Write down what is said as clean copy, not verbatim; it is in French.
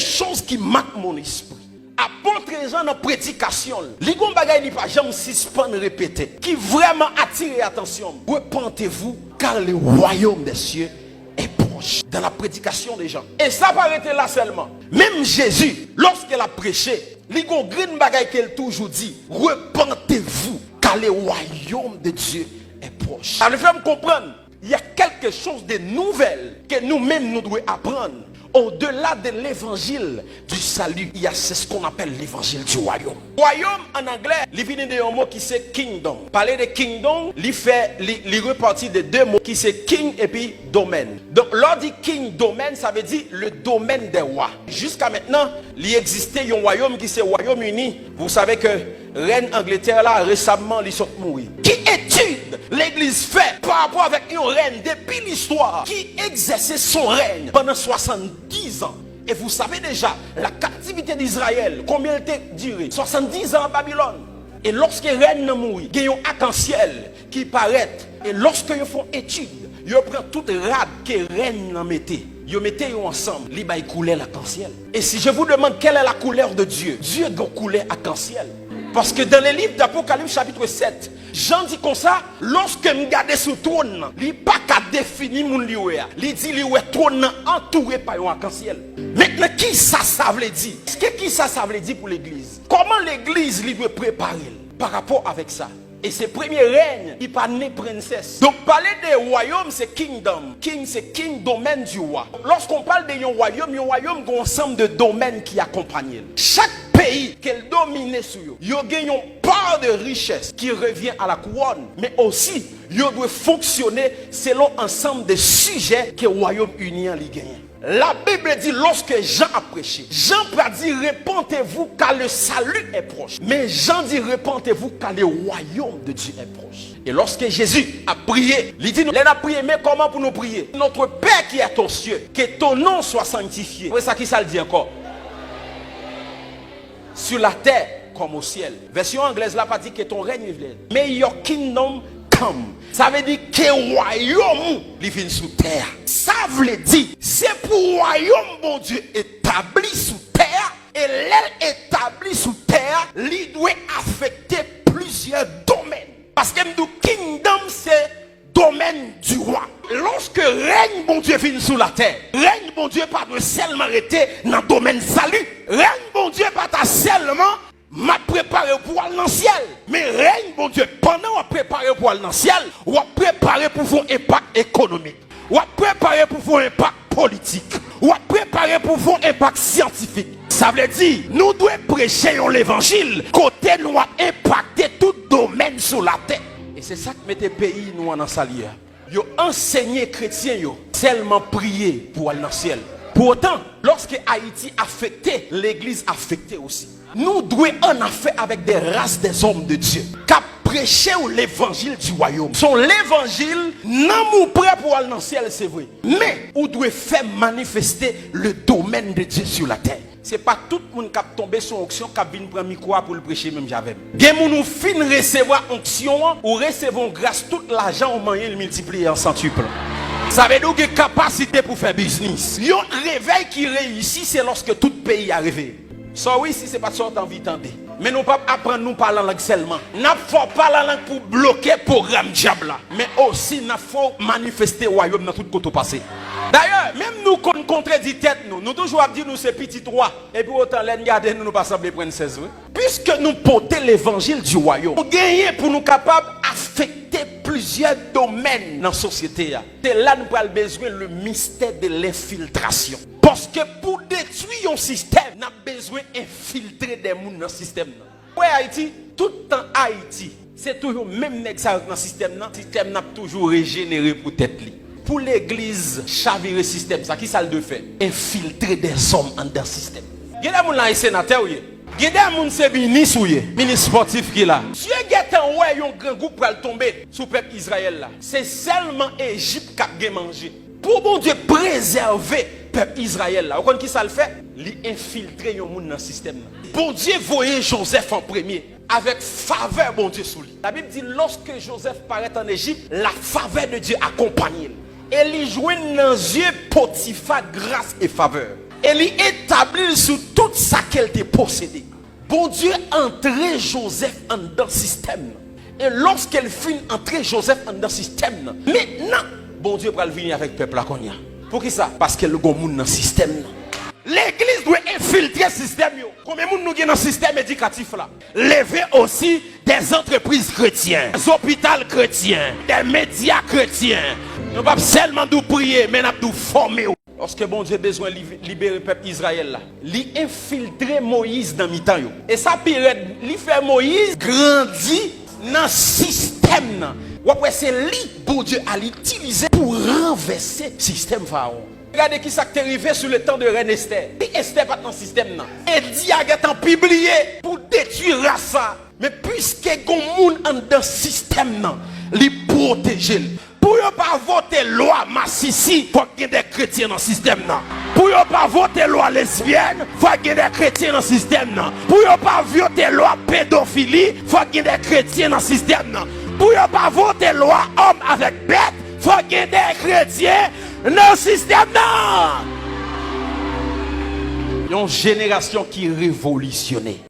chose qui marque mon esprit. Apôtre Jean dans la prédication, les gens ne pas jamais suspendre répéter, qui vraiment attire l'attention. Repentez-vous, car le royaume des cieux est proche. Dans la prédication des gens. Et ça pas arrêter là seulement. Même Jésus, lorsqu'il a prêché, les gens green bagaille qu'elle toujours dit, repentez-vous, car le royaume de Dieu est proche. Ça nous fait me comprendre. Il y a quelque chose de nouvel que nous-mêmes nous devons apprendre. Au-delà de l'évangile du salut, il y a ce qu'on appelle l'évangile du royaume. Royaume en anglais, il vient d'un mot qui c'est kingdom. Parler de kingdom, il repartit de deux mots qui c'est king et puis domaine. Donc, l'on dit king domaine, ça veut dire le domaine des rois. Jusqu'à maintenant, il existait un royaume qui c'est Royaume-Uni. Vous savez que reine Angleterre là récemment ils sont morts. Qui étude l'église fait par rapport avec une reine depuis l'histoire qui exerçait son règne pendant 70 ans. Et vous savez déjà la captivité d'Israël, combien elle était durée? 70 ans à Babylone. Et lorsque reine n'a mouru, il y a un arc-en-ciel qui paraît. Et lorsque ils font étude, ils prennent toute rade que reine n'a mettait. Ils mettaient ensemble, ils coulaient l'arc-en-ciel. Et si je vous demande quelle est la couleur de Dieu, Dieu doit couler arc-en-ciel. Parce que dans le livre d'Apocalypse chapitre 7, Jean dit comme ça, lorsque je regarde sur le trône, il n'est pas qu'à définir mon lieu. Il dit que le trône entouré par un arc-en-ciel. Maintenant, qui ça veut dire? Qui ça veut dire pour l'église? Comment l'église doit préparer par rapport avec ça? Et ses premiers règnes, il pas né princesse. Donc parler des royaumes, c'est kingdom. King, c'est king, domaine du roi. Lorsqu'on parle de un royaume a un ensemble de domaines qui accompagnent. Chaque pays qu'elle domine sur eux, il y a une part de richesse qui revient à la couronne. Mais aussi, il doit fonctionner selon ensemble de sujets que le Royaume-Uni a gagné. La Bible dit lorsque Jean a prêché, Jean pas dit repentez-vous car le salut est proche. Mais Jean dit repentez-vous car le royaume de Dieu est proche. Et lorsque Jésus a prié, il dit nous a prié, mais comment pour nous prier? Notre Père qui est aux cieux, que ton nom soit sanctifié. C'est ça qui ça le dit encore. Sur la terre comme au ciel. Version anglaise là pas dit que ton règne vienne. Mais your kingdom come. Ça veut dire que le royaume vient sous terre. Ça veut dire c'est pour le royaume bon Dieu établi sous terre. Et l'aile établi sous terre, il doit affecter plusieurs domaines. Parce que le kingdom c'est domaine du roi. Lorsque règne bon Dieu vient sous la terre, règne bon Dieu pas de seulement arrêter dans le domaine salut. Règne bon Dieu pas seulement m'a préparé pour aller dans le ciel. Mais règne bon Dieu, pendant qu'on préparé pour aller dans le ciel, on préparé pour faire un impact économique. On préparé pour faire un impact politique. On préparé pour faire un impact scientifique. Ça veut dire, nous devons prêcher l'évangile, côté nous impacter tout domaine sur la terre. Et c'est ça que met les pays nous en salier. Yo enseigné chrétiens yo seulement prier pour aller dans le ciel. Pour autant, lorsque Haïti affecté, l'église affectée aussi. Nous devons en affaire avec des races des hommes de Dieu. Qu'à prêcher l'évangile du royaume. Son l'évangile, non prêt pour aller dans le ciel, c'est vrai. Mais, on doit faire manifester le domaine de Dieu sur la terre. C'est pas tout le monde qui a tombé sur l'onction qui a venu prendre micro pour le prêcher même j'avais. Gen moun nous fin recevoir onction ou recevons grâce tout l'argent au moyen de multiplier en centuple. Ça veut dire que capacité pour faire business. Un réveil qui réussit, c'est lorsque tout pays arrive. Ça oui, si c'est pas ça t'as envie d'entendre. Mais nous pas apprendre nous parler en langue seulement. N'a faut pas la langue pour bloquer le programme diable. Mais aussi n'a faut manifester le royaume dans tout côté passé. D'ailleurs, même nous qu'on contredit tête nous toujours dit nous c'est petit roi et puis autant les garder nous pas sembler princesse. Puisque nous portons l'évangile du royaume. Nous gagnons pour nous capables affecter plusieurs domaines dans la société. C'est là nous avons besoin le mystère de l'infiltration. Parce que pour détruire un système, nous avons besoin d'infiltrer des gens dans le système. Oui, Haïti, tout le temps Haïti, c'est toujours même dans le système. Le système n'a toujours régénéré pour tête. Pour l'église, chavirer le système, ça qui ça le fait? Infiltrer des hommes dans le système. Il y a des gens là, sénateur, il y a des gens qui sont ministre sportif qui est là. Si vous avez un grand groupe pour tomber sur le peuple Israël, c'est seulement l'Égypte qui a mangé. Pour bon Dieu préserver le peuple Israël, là, vous comprenez qui ça le fait? Il infiltrer les gens dans le système. Bon Dieu voyait Joseph en premier. Avec faveur, bon Dieu, sous lui. La Bible dit, lorsque Joseph paraît en Égypte, la faveur de Dieu accompagne. Et il jouait dans les yeux Potiphar grâce et faveur. et l'établir sur tout ça qu'elle t'a possédé. Bon Dieu entrait Joseph en dans le système. Et lorsqu'elle finit entrer Joseph en dans le système, maintenant, bon Dieu va venir avec le peuple là qu'on y a. Pour qui ça? Parce qu'elle a un monde dans le système. L'église doit infiltrer le système. Combien de monde nous dans le système éducatif là? Lever aussi des entreprises chrétiennes, des hôpitaux chrétiens, des médias chrétiens. Nous ne pouvons pas seulement nous prier, mais nous nous former. Lorsque bon Dieu a besoin de libérer le peuple Israël là, il infiltrer Moïse dans mi-temps. Et ça période, il fait Moïse grandir dans le système. C'est lui, bon Dieu, à l'utiliser pour renverser le système pharaon. Regardez qui s'est arrivé sur le temps de reine Esther. Et Esther pas dans le système. Et Diag est en publié pour détruire ça. Mais puisque les gens dans le système, ils protègent. Pour ne pas voter loi Massissi, il faut qu'il y ait des chrétiens dans le système. Pour ne pas voter loi lesbienne, il faut qu'il y ait des chrétiens dans le système. Pour ne pas voter loi pédophilie, il faut qu'il y ait des chrétiens dans le système. Pour ne pas voter loi homme avec bête, il faut qu'il y ait des chrétiens dans le système. Une génération qui révolutionne.